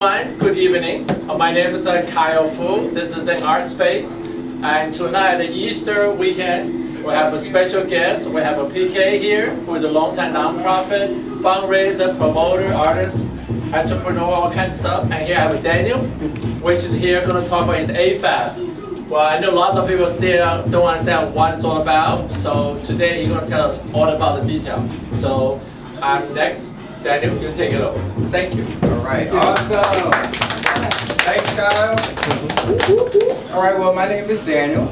Good evening. My name is Kyle Fu. This is Zen Art Space. And tonight, the Easter weekend, we have a special guest. We have a PK here, who is a longtime nonprofit, fundraiser, promoter, artist, entrepreneur, all kinds of stuff. And here I have Daniel, which is here going to talk about his A-Fast. Well, I know lots of people still don't understand what it's all about. So today, he's going to tell us all about the details. So next. Daniel, you take it over. Thank you. All right, awesome. Thanks, Kyle. All right, well, my name is Daniel,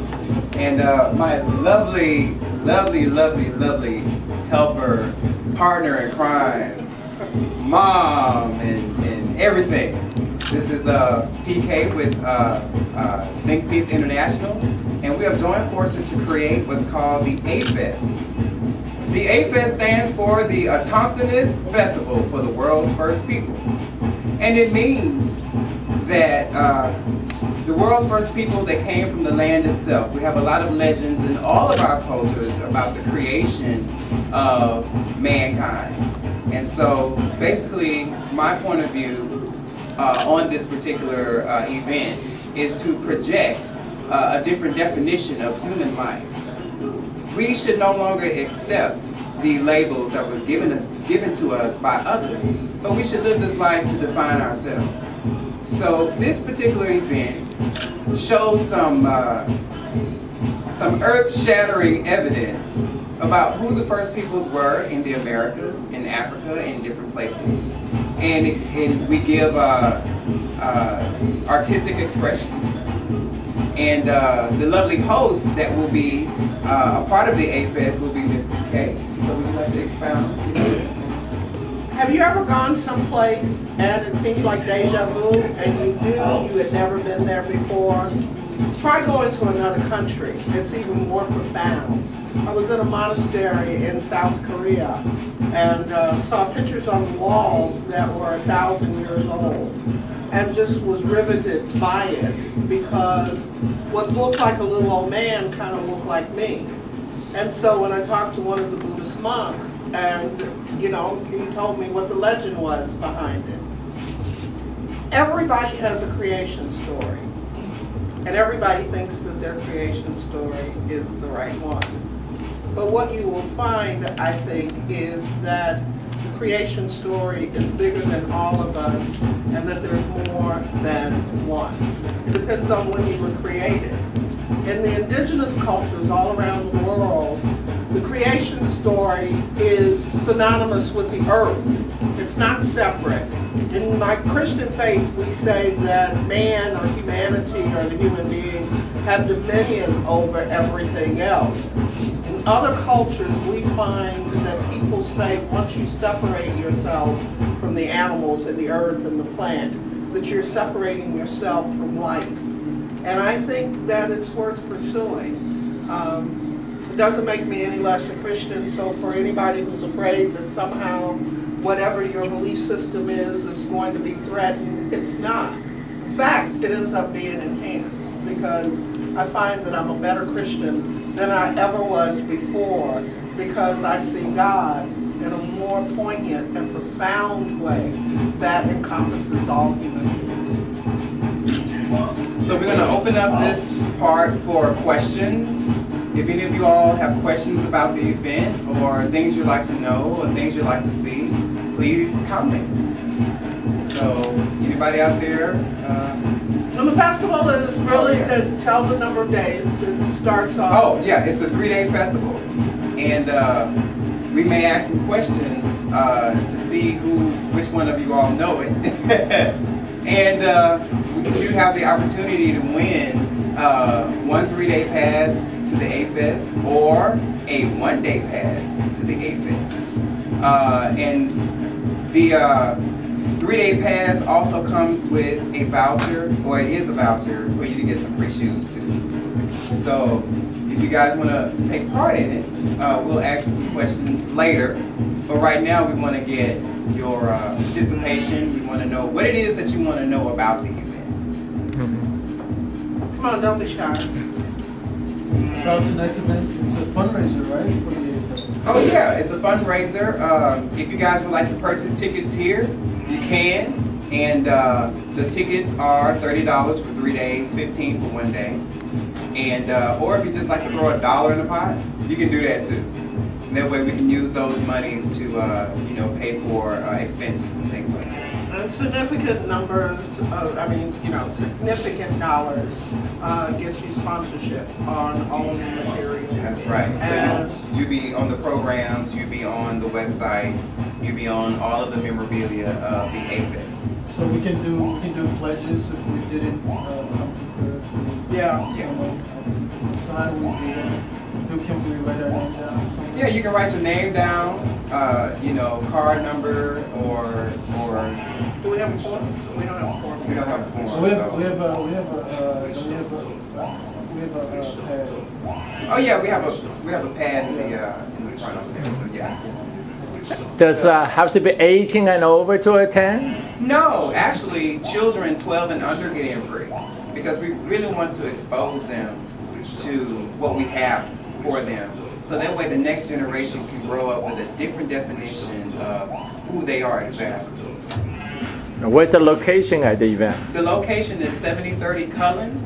and my lovely helper, partner in crime, mom, and everything. This is PK with Think Peace International, and we have joined forces to create what's called the A-Fest. The A-Fest stands for the Autochthonous Festival for the World's First People. And it means that the world's first people that came from the land itself. We have a lot of legends in all of our cultures about the creation of mankind. And so basically my point of view on this particular event is to project a different definition of human life. We should no longer accept the labels that were given to us by others, but we should live this life to define ourselves. So this particular event shows some earth-shattering evidence about who the first peoples were in the Americas, in Africa, in different places, and we give artistic expression. And the lovely host that will be a part of the A-Fest will be Ms. K. So would you like to expound? Have you ever gone someplace and it seems like deja vu and you knew you had never been there before? Try going to another country. It's even more profound. I was in a monastery in South Korea and saw pictures on the walls that were 1,000 years old, and just was riveted by it because what looked like a little old man kind of looked like me. And so when I talked to one of the Buddhist monks, and he told me what the legend was behind it. Everybody has a creation story, and everybody thinks that their creation story is the right one. But what you will find, I think, is that the creation story is bigger than all of us, and that there's more than one. It depends on when you were created. In the indigenous cultures all around the world, the creation story is synonymous with the earth. It's not separate. In my Christian faith, we say that man or humanity or the human being have dominion over everything else. In other cultures, we find that people say once you separate yourself from the animals and the earth and the plant, that you're separating yourself from life. And I think that it's worth pursuing. It doesn't make me any less a Christian, so for anybody who's afraid that somehow whatever your belief system is going to be threatened, it's not. In fact, it ends up being enhanced because I find that I'm a better Christian than I ever was before because I see God in a more poignant and profound way that encompasses all human beings. So we're going to open up this part for questions. If any of you all have questions about the event or things you'd like to know or things you'd like to see, please comment. So anybody out there? And the festival is really to tell the number of days. It starts off. Oh yeah, it's a 3-day festival, and we may ask some questions to see which one of you all know it, and you have the opportunity to win one 3-day pass to the A-Fest or a 1-day pass to the A-Fest, and the 3-day pass also comes with a voucher, or it is a voucher for you to get some free shoes too. So if you guys want to take part in it, we'll ask you some questions later. But right now we want to get your participation. We want to know what it is that you want to know about the event. Come on, don't be shy. About tonight's event, it's a fundraiser, right? For the event. Oh yeah, it's a fundraiser. If you guys would like to purchase tickets here, you can. And the tickets are $30 for 3 days, $15 for 1 day. And or if you just like to throw $1 in the pot, you can do that too. And that way we can use those monies to pay for expenses and things like that. And significant numbers, significant dollars gets you sponsorship on all of the materials. That's right. So you'll be on the programs, you'll be on the website, you'll be on all of the memorabilia of the AFES. So we can do pledges if we didn't. Yeah. Sign, can we write our name down? Yeah, you can write your name down, card number, or. Do we have a form? We don't have a form. We don't have a form. So we have a pad. Oh yeah, we have a pad in the front over there. So yeah. Yes, we do. Does have to be 18 and over to attend? No, actually, children 12 and under get in free because we really want to expose them to what we have for them. So that way the next generation can grow up with a different definition of who they are exactly. Where's the location at the event? The location is 7030 Cullen,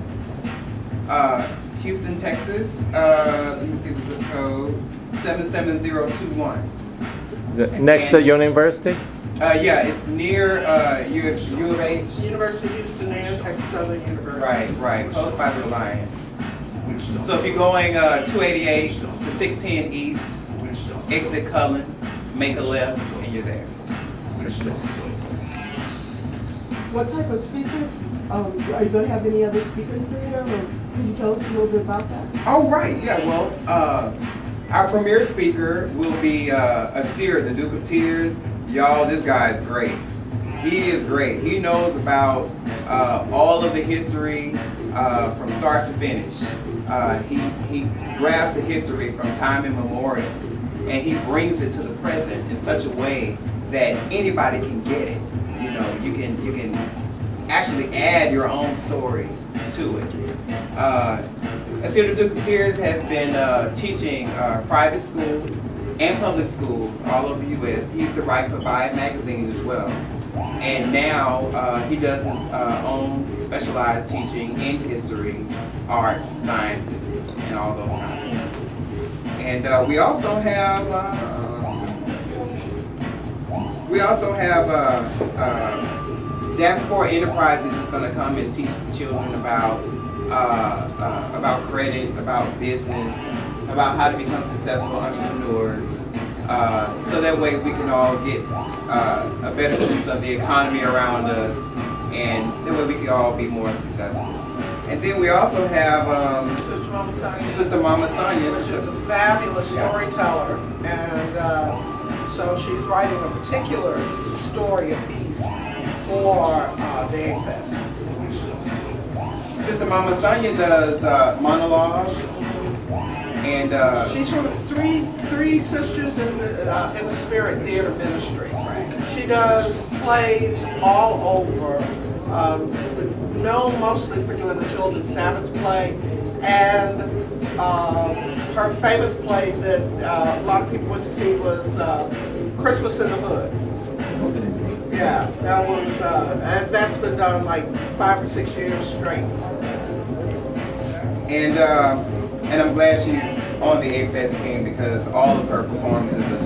Houston, Texas. Let me see the zip code, 77021. Next to university? Yeah, it's near U of H. University of Houston and Texas Southern University. Right, close by the Reliant. So if you're going 288 to 610 East, exit Cullen, make a left, and you're there. What type of speakers? Are you going to have any other speakers there, or can you tell us a little bit about that? Oh, right, yeah, well, our premier speaker will be Asir, the Duke of Tears. Y'all, this guy is great. He is great. He knows about all of the history from start to finish. He grabs the history from time immemorial and he brings it to the present in such a way that anybody can get it. You can actually add your own story to it. Asir, the Duke of Tears has been teaching private school and public schools all over the U.S. He used to write for Vibe magazine as well. And now he does his own specialized teaching in history, arts, sciences, and all those kinds of things. And we also have Davenport Enterprises is going to come and teach the children about credit, about business, about how to become successful entrepreneurs. So that way we can all get a better sense of the economy around us, and that way we can all be more successful. And then we also have Sister Mama Sonia, which is a fabulous storyteller, and so she's writing a particular story of peace for the AFES. Sister Mama Sonia does monologues. And she's from three sisters in the Spirit Theater Ministry. She does plays all over, known mostly for doing the Children's Sabbath play, and her famous play that a lot of people went to see was Christmas in the Hood. Yeah, that was, and that's been done like 5 or 6 years straight. And I'm glad she's on the AFES team because all of her performances are